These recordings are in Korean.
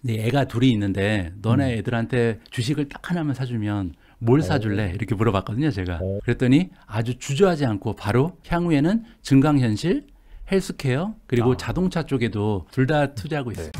네, 애가 둘이 있는데 너네 애들한테 주식을 딱 하나만 사주면 뭘 사줄래? 이렇게 물어봤거든요, 제가. 어. 그랬더니 아주 주저하지 않고 바로 향후에는 증강현실, 헬스케어, 그리고 아, 자동차 쪽에도 둘 다 투자하고 네. 있어요.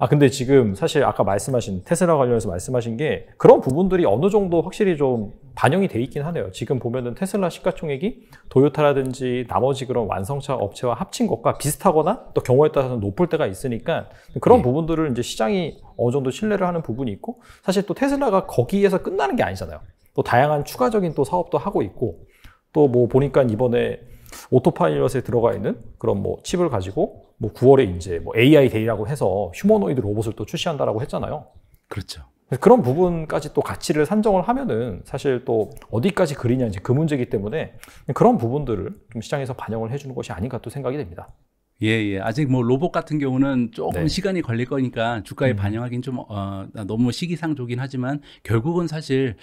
근데 지금 사실 아까 말씀하신 테슬라 관련해서 말씀하신 게 그런 부분들이 어느 정도 확실히 좀 반영이 돼 있긴 하네요. 지금 보면은 테슬라 시가총액이 도요타라든지 나머지 그런 완성차 업체와 합친 것과 비슷하거나 또 경우에 따라서는 높을 때가 있으니까 그런 네. 부분들을 이제 시장이 어느 정도 신뢰를 하는 부분이 있고, 사실 또 테슬라가 거기에서 끝나는 게 아니잖아요. 또 다양한 추가적인 또 사업도 하고 있고, 또 뭐 보니까 이번에 오토파일럿에 들어가 있는 그런 뭐 칩을 가지고 뭐 9월에 이제 뭐 AI 데이라고 해서 휴머노이드 로봇을 또 출시한다라고 했잖아요. 그렇죠. 그래서 그런 부분까지 또 가치를 산정을 하면은 사실 또 어디까지 그리냐 이제 그 문제이기 때문에 그런 부분들을 좀 시장에서 반영을 해주는 것이 아닌가 또 생각이 됩니다. 예, 예. 아직 뭐 로봇 같은 경우는 조금 네. 시간이 걸릴 거니까 주가에 음. 반영하긴 좀, 너무 시기상조긴 하지만 결국은 사실,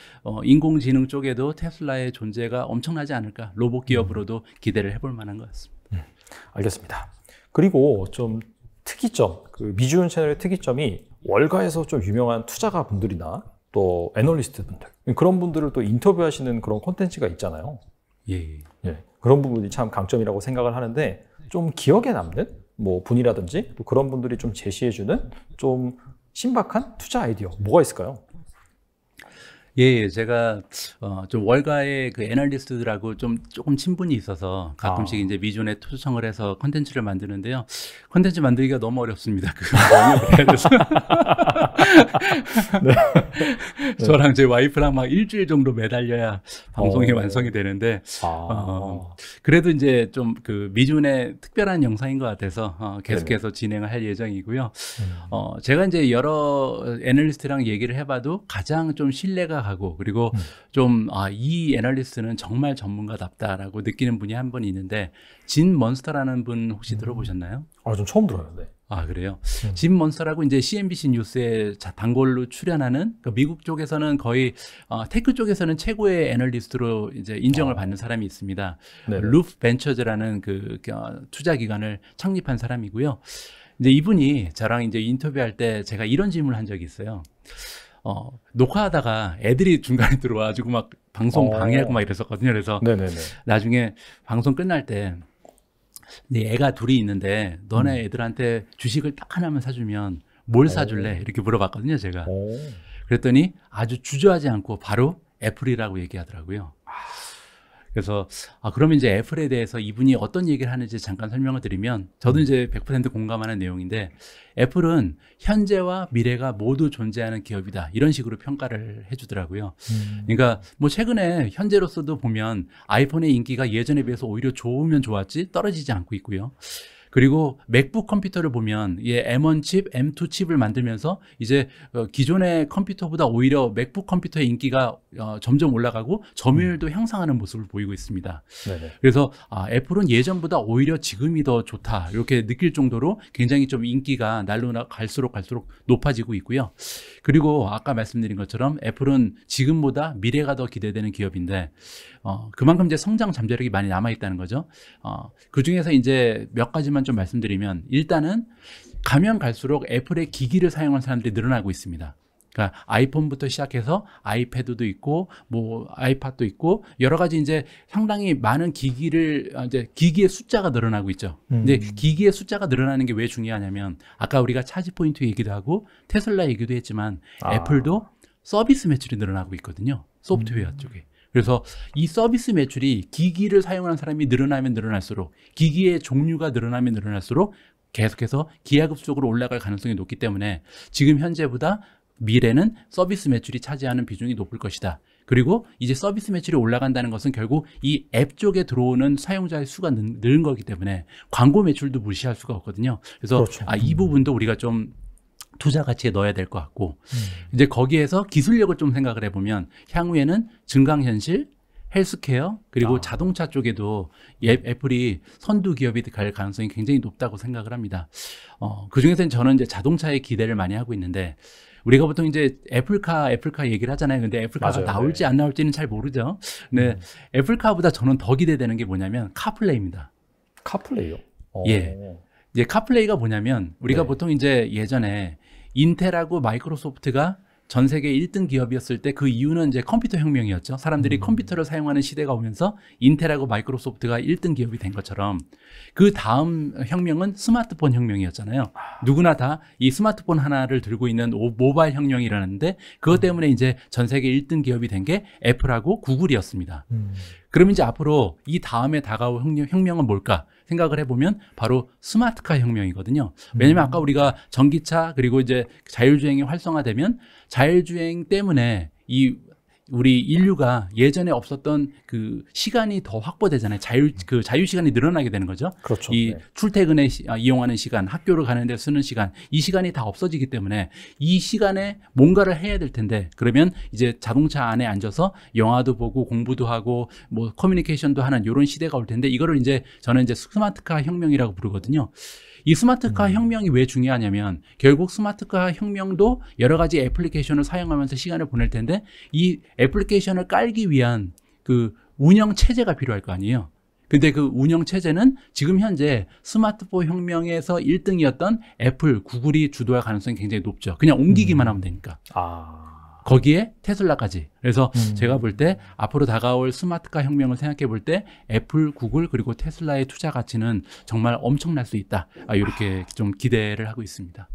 인공지능 쪽에도 테슬라의 존재가 엄청나지 않을까. 로봇 기업으로도 기대를 해볼 만한 것 같습니다. 알겠습니다. 그리고 좀 특이점, 그 미주은 채널의 특이점이 월가에서 좀 유명한 투자가 분들이나 또 애널리스트 분들, 그런 분들을 또 인터뷰하시는 그런 콘텐츠가 있잖아요. 예, 예. 예, 그런 부분이 참 강점이라고 생각을 하는데, 좀 기억에 남는 뭐 분이라든지 또 그런 분들이 좀 제시해주는 좀 신박한 투자 아이디어 뭐가 있을까요? 예, 예. 제가 좀 월가의 그 애널리스트들하고 좀 조금 친분이 있어서 가끔씩 아, 이제 미존에 초청을 해서 컨텐츠를 만드는데요. 컨텐츠 만들기가 너무 어렵습니다. 그 번역을 해야 돼서. 네. 네. 저랑 제 와이프랑 막 일주일 정도 매달려야 방송이 어, 완성이 되는데, 아, 그래도 이제 좀 그 미존의 특별한 영상인 것 같아서 네네. 계속해서 진행을 할 예정이고요. 음, 제가 이제 여러 애널리스트랑 얘기를 해봐도 가장 좀 신뢰가 가고, 그리고 음. 좀, 이 애널리스트는 정말 전문가답다라고 느끼는 분이 한 분 있는데, 진 먼스터라는 분 혹시 들어보셨나요? 좀 처음 들어요. 네. 아, 그래요? 음, 진 먼스터라고 이제 CNBC 뉴스에 단골로 출연하는, 그 미국 쪽에서는 거의, 테크 쪽에서는 최고의 애널리스트로 이제 인정을 어, 받는 사람이 있습니다. 네네. 루프 벤처즈라는 그 투자 기관을 창립한 사람이고요. 이제 이분이 저랑 이제 인터뷰할 때 제가 이런 질문을 한 적이 있어요. 녹화하다가 애들이 중간에 들어와가지고 막 방송 방해하고 막 어, 이랬었거든요. 그래서 네네네. 나중에 방송 끝날 때, 네 애가 둘이 있는데 너네 음, 애들한테 주식을 딱 하나만 사주면 뭘 사줄래? 어, 이렇게 물어봤거든요, 제가. 어, 그랬더니 아주 주저하지 않고 바로 애플이라고 얘기하더라고요. 그래서 그러면 이제 애플에 대해서 이분이 어떤 얘기를 하는지 잠깐 설명을 드리면, 저도 음, 이제 100% 공감하는 내용인데, 애플은 현재와 미래가 모두 존재하는 기업이다, 이런 식으로 평가를 해주더라고요. 음, 그러니까 뭐 최근에 현재로서도 보면 아이폰의 인기가 예전에 비해서 오히려 좋으면 좋았지 떨어지지 않고 있고요. 그리고 맥북 컴퓨터를 보면 M1 칩, M2 칩을 만들면서 이제 기존의 컴퓨터보다 오히려 맥북 컴퓨터의 인기가 점점 올라가고 음, 점유율도 향상하는 모습을 보이고 있습니다. 네네. 그래서 애플은 예전보다 오히려 지금이 더 좋다, 이렇게 느낄 정도로 굉장히 좀 인기가 날로 갈수록 높아지고 있고요. 그리고 아까 말씀드린 것처럼 애플은 지금보다 미래가 더 기대되는 기업인데, 그만큼 이제 성장 잠재력이 많이 남아있다는 거죠. 그 중에서 이제 몇 가지만 좀 말씀드리면, 일단은 가면 갈수록 애플의 기기를 사용하는 사람들이 늘어나고 있습니다. 그러니까 아이폰부터 시작해서 아이패드도 있고 뭐 아이팟도 있고 여러 가지 이제 상당히 많은 기기를 이제 기기의 숫자가 늘어나고 있죠. 근데 음, 기기의 숫자가 늘어나는 게 왜 중요하냐면, 아까 우리가 차지 포인트 얘기도 하고 테슬라 얘기도 했지만 아, 애플도 서비스 매출이 늘어나고 있거든요. 소프트웨어 음, 쪽에. 그래서 이 서비스 매출이 기기를 사용하는 사람이 늘어나면 늘어날수록, 기기의 종류가 늘어나면 늘어날수록 계속해서 기하급수적으로 올라갈 가능성이 높기 때문에 지금 현재보다 미래는 서비스 매출이 차지하는 비중이 높을 것이다. 그리고 이제 서비스 매출이 올라간다는 것은 결국 이 앱 쪽에 들어오는 사용자의 수가 늘는 거기 때문에 광고 매출도 무시할 수가 없거든요. 그래서 그렇죠. 이 부분도 우리가 좀 투자 가치에 넣어야 될 것 같고, 음, 이제 거기에서 기술력을 좀 생각을 해보면 향후에는 증강현실, 헬스케어, 그리고 아, 자동차 쪽에도 애플이 선두 기업이 갈 가능성이 굉장히 높다고 생각을 합니다. 그 중에서는 저는 이제 자동차에 기대를 많이 하고 있는데, 우리가 보통 이제 애플카 얘기를 하잖아요. 근데 애플카가 맞아요. 나올지 안 나올지는 잘 모르죠. 근데 애플카보다 저는 더 기대되는 게 뭐냐면 카플레이입니다. 카플레이요? 예. 이제 카플레이가 뭐냐면 우리가 네. 보통 이제 예전에 인텔하고 마이크로소프트가 전 세계 1등 기업이었을 때 그 이유는 이제 컴퓨터 혁명이었죠. 사람들이 컴퓨터를 사용하는 시대가 오면서 인텔하고 마이크로소프트가 1등 기업이 된 것처럼 그 다음 혁명은 스마트폰 혁명이었잖아요. 누구나 다 이 스마트폰 하나를 들고 있는 모바일 혁명이 일어났는데 그것 때문에 이제 전 세계 1등 기업이 된 게 애플하고 구글이었습니다. 그럼 이제 앞으로 이 다음에 다가올 혁명은 뭘까 생각을 해보면 바로 스마트카 혁명이거든요. 왜냐면 아까 우리가 전기차 그리고 이제 자율주행이 활성화되면 자율주행 때문에 우리 인류가 예전에 없었던 그 시간이 더 확보되잖아요. 자유 시간이 늘어나게 되는 거죠. 그렇죠. 이 네. 출퇴근에 이용하는 시간, 학교를 가는 데 쓰는 시간, 이 시간이 다 없어지기 때문에 이 시간에 뭔가를 해야 될 텐데 그러면 이제 자동차 안에 앉아서 영화도 보고 공부도 하고 뭐 커뮤니케이션도 하는 이런 시대가 올 텐데 이거를 이제 저는 이제 스마트카 혁명이라고 부르거든요. 이 스마트카 혁명이 왜 중요하냐면 결국 스마트카 혁명도 여러 가지 애플리케이션을 사용하면서 시간을 보낼 텐데 이 애플리케이션을 깔기 위한 그 운영 체제가 필요할 거 아니에요. 근데 그 운영 체제는 지금 현재 스마트폰 혁명에서 1등이었던 애플, 구글이 주도할 가능성이 굉장히 높죠. 그냥 옮기기만 하면 되니까. 거기에 테슬라까지. 그래서 제가 볼 때 앞으로 다가올 스마트카 혁명을 생각해 볼 때 애플, 구글 그리고 테슬라의 투자 가치는 정말 엄청날 수 있다. 이렇게 좀 기대를 하고 있습니다.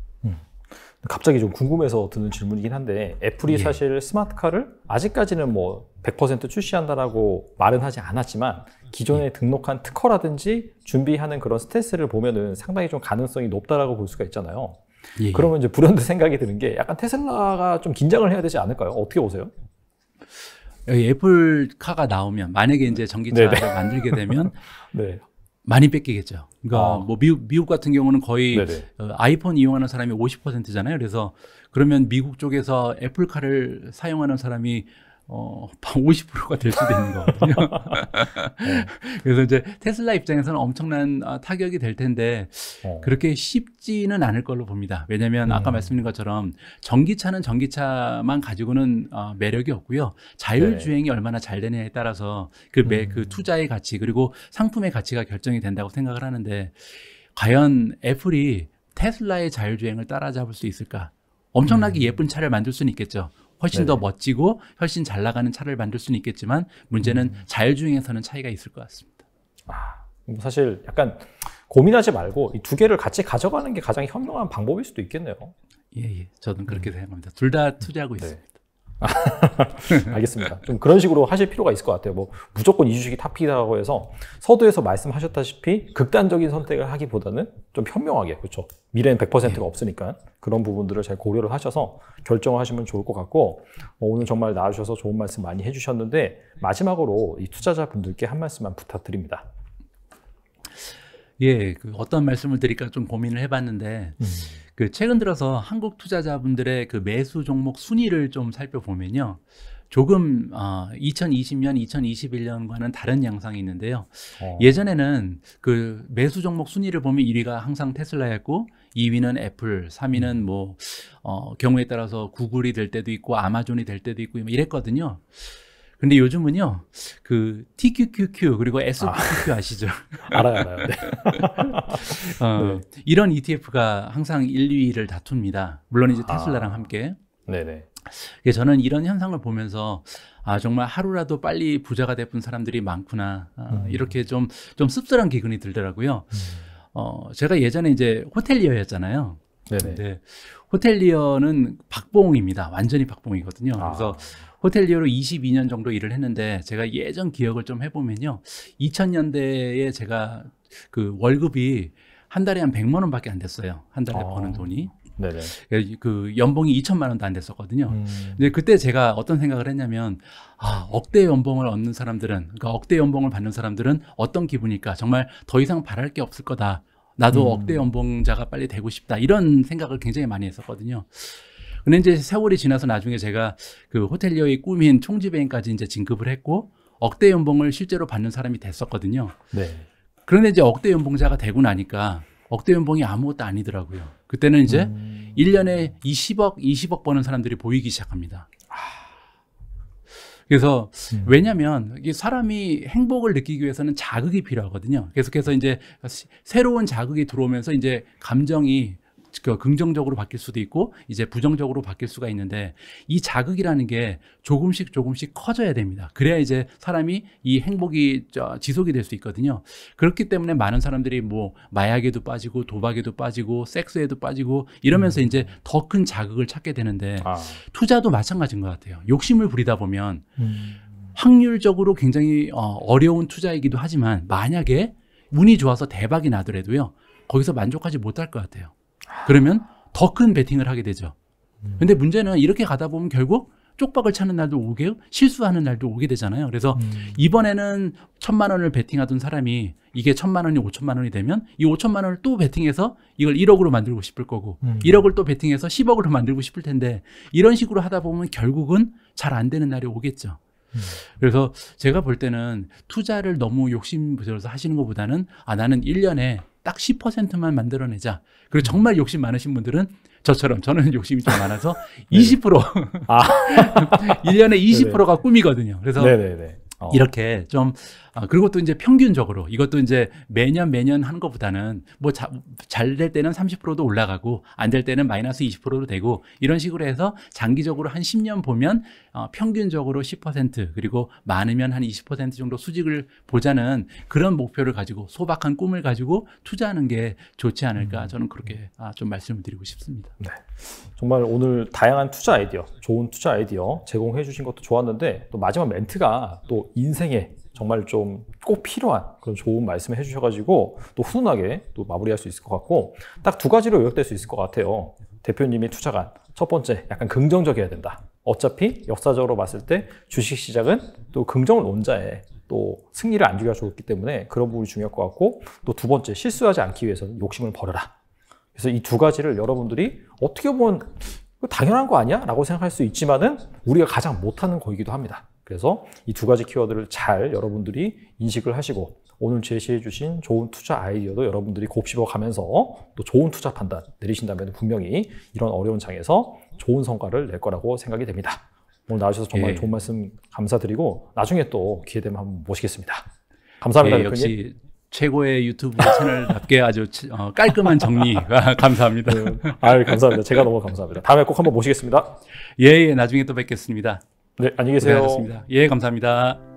갑자기 좀 궁금해서 드는 질문이긴 한데 애플이 사실 스마트카를 아직까지는 뭐 100% 출시한다라고 말은 하지 않았지만 기존에 등록한 특허라든지 준비하는 그런 스탯을 보면은 상당히 좀 가능성이 높다라고 볼 수가 있잖아요. 그러면 이제 불현듯 생각이 드는 게 약간 테슬라가 좀 긴장을 해야 되지 않을까요? 어떻게 보세요? 여기 애플카가 나오면 만약에 이제 전기차를 만들게 되면 많이 뺏기겠죠. 그러니까 뭐 미국 같은 경우는 거의 아이폰 이용하는 사람이 50%잖아요. 그래서 그러면 미국 쪽에서 애플카를 사용하는 사람이 50%가 될 수도 있는 거거든요. 그래서 이제 테슬라 입장에서는 엄청난 타격이 될 텐데 그렇게 쉽지는 않을 걸로 봅니다. 왜냐하면 아까 말씀드린 것처럼 전기차는 전기차만 가지고는 매력이 없고요. 자율주행이 얼마나 잘 되느냐에 따라서 그 투자의 가치 그리고 상품의 가치가 결정이 된다고 생각을 하는데 과연 애플이 테슬라의 자율주행을 따라잡을 수 있을까? 엄청나게 예쁜 차를 만들 수는 있겠죠. 훨씬 더 멋지고 훨씬 잘 나가는 차를 만들 수는 있겠지만 문제는 자율주행에서는 차이가 있을 것 같습니다. 사실 약간 고민하지 말고 이 두 개를 같이 가져가는 게 가장 현명한 방법일 수도 있겠네요. 예. 저는 그렇게 생각합니다. 둘 다 투자하고 있습니다. 알겠습니다. 좀 그런 식으로 하실 필요가 있을 것 같아요. 뭐 무조건 이 주식이 탑이라고 해서 서두에서 말씀하셨다시피 극단적인 선택을 하기보다는 좀 현명하게, 그렇죠. 미래는 100%가 없으니까 그런 부분들을 잘 고려를 하셔서 결정을 하시면 좋을 것 같고 오늘 정말 나와주셔서 좋은 말씀 많이 해주셨는데 마지막으로 이 투자자분들께 한 말씀만 부탁드립니다. 어떤 말씀을 드릴까 좀 고민을 해봤는데 최근 들어서 한국 투자자분들의 그 매수 종목 순위를 좀 살펴보면요. 조금 2020년, 2021년과는 다른 양상이 있는데요. 예전에는 그 매수 종목 순위를 보면 1위가 항상 테슬라였고 2위는 애플, 3위는 뭐 경우에 따라서 구글이 될 때도 있고 아마존이 될 때도 있고 이랬거든요. 근데 요즘은요, 그 TQQQ 그리고 SQQQ 아시죠? 알아요. 이런 ETF가 항상 1, 2위를 다툽니다. 물론 이제 테슬라랑 함께. 저는 이런 현상을 보면서 정말 하루라도 빨리 부자가 되는 사람들이 많구나. 이렇게 좀 씁쓸한 기분이 들더라고요. 제가 예전에 이제 호텔리어였잖아요. 근데 호텔리어는 박봉입니다. 완전히 박봉이거든요. 그래서 호텔리어로 22년 정도 일을 했는데 제가 예전 기억을 좀 해보면요. 2000년대에 제가 그 월급이 한 달에 한 100만 원밖에 안 됐어요. 한 달에 버는 돈이. 그 연봉이 2천만 원도 안 됐었거든요. 근데 그때 제가 어떤 생각을 했냐면 억대 연봉을 얻는 사람들은, 그러니까 억대 연봉을 받는 사람들은 어떤 기분일까? 정말 더 이상 바랄 게 없을 거다. 나도 억대 연봉자가 빨리 되고 싶다. 이런 생각을 굉장히 많이 했었거든요. 근데 이제 세월이 지나서 나중에 제가 그 호텔리어의 꿈인 총지배인까지 이제 진급을 했고 억대 연봉을 실제로 받는 사람이 됐었거든요. 그런데 이제 억대 연봉자가 되고 나니까 억대 연봉이 아무것도 아니더라고요. 그때는 이제 1년에 20억 버는 사람들이 보이기 시작합니다. 그래서 왜냐하면 이게 사람이 행복을 느끼기 위해서는 자극이 필요하거든요. 계속해서 이제 새로운 자극이 들어오면서 이제 감정이 긍정적으로 바뀔 수도 있고 이제 부정적으로 바뀔 수가 있는데 이 자극이라는 게 조금씩 커져야 됩니다. 그래야 이제 사람이 이 행복이 지속이 될 수 있거든요. 그렇기 때문에 많은 사람들이 뭐 마약에도 빠지고 도박에도 빠지고 섹스에도 빠지고 이러면서 이제 더 큰 자극을 찾게 되는데 투자도 마찬가지인 것 같아요. 욕심을 부리다 보면 확률적으로 굉장히 어려운 투자이기도 하지만 만약에 운이 좋아서 대박이 나더라도요. 거기서 만족하지 못할 것 같아요. 그러면 더 큰 베팅을 하게 되죠. 근데 문제는 이렇게 가다 보면 결국 쪽박을 차는 날도 오게 실수하는 날도 오게 되잖아요. 그래서 이번에는 1,000만 원을 베팅하던 사람이 이게 1,000만 원이 5,000만 원이 되면 이 5,000만 원을 또 베팅해서 이걸 1억으로 만들고 싶을 거고 1억을 또 베팅해서 10억으로 만들고 싶을 텐데 이런 식으로 하다 보면 결국은 잘 안 되는 날이 오겠죠. 그래서 제가 볼 때는 투자를 너무 욕심부려서 하시는 것보다는 나는 1년에 딱 10%만 만들어내자. 그리고 정말 욕심 많으신 분들은 저처럼 저는 욕심이 좀 많아서 20% 1년에 20%가 꿈이거든요. 그래서 이렇게 좀 그리고 또 이제 평균적으로 이것도 이제 매년 하는 것보다는 뭐 잘 될 때는 30%도 올라가고 안 될 때는 마이너스 20%도 되고 이런 식으로 해서 장기적으로 한 10년 보면 평균적으로 10% 그리고 많으면 한 20% 정도 수익을 보자는 그런 목표를 가지고 소박한 꿈을 가지고 투자하는 게 좋지 않을까 저는 그렇게 좀 말씀을 드리고 싶습니다. 네. 정말 오늘 다양한 투자 아이디어, 좋은 투자 아이디어 제공해 주신 것도 좋았는데 또 마지막 멘트가 또 인생에 정말 좀 꼭 필요한 그런 좋은 말씀을 해주셔가지고 또 훈훈하게 또 마무리할 수 있을 것 같고 딱 두 가지로 요약될 수 있을 것 같아요. 대표님이 투자관 첫 번째 약간 긍정적이어야 된다. 어차피 역사적으로 봤을 때 주식시장은 또 긍정을 논자에 또 승리를 안주기가 좋기 때문에 그런 부분이 중요할 것 같고 또 두 번째 실수하지 않기 위해서는 욕심을 버려라. 그래서 이 두 가지를 여러분들이 어떻게 보면 당연한 거 아니야? 라고 생각할 수 있지만은 우리가 가장 못하는 거이기도 합니다. 그래서 이 두 가지 키워드를 잘 여러분들이 인식을 하시고 오늘 제시해 주신 좋은 투자 아이디어도 여러분들이 곱씹어 가면서 또 좋은 투자 판단 내리신다면 분명히 이런 어려운 장에서 좋은 성과를 낼 거라고 생각이 됩니다. 오늘 나와주셔서 정말 좋은 말씀 감사드리고 나중에 또 기회 되면 한번 모시겠습니다. 감사합니다. 역시 최고의 유튜브 채널답게 아주 깔끔한 정리 감사합니다. 감사합니다. 제가 너무 감사합니다. 다음에 꼭 한번 모시겠습니다. 예, 나중에 또 뵙겠습니다. 네, 안녕히 계세요. 고생하셨습니다. 예, 감사합니다.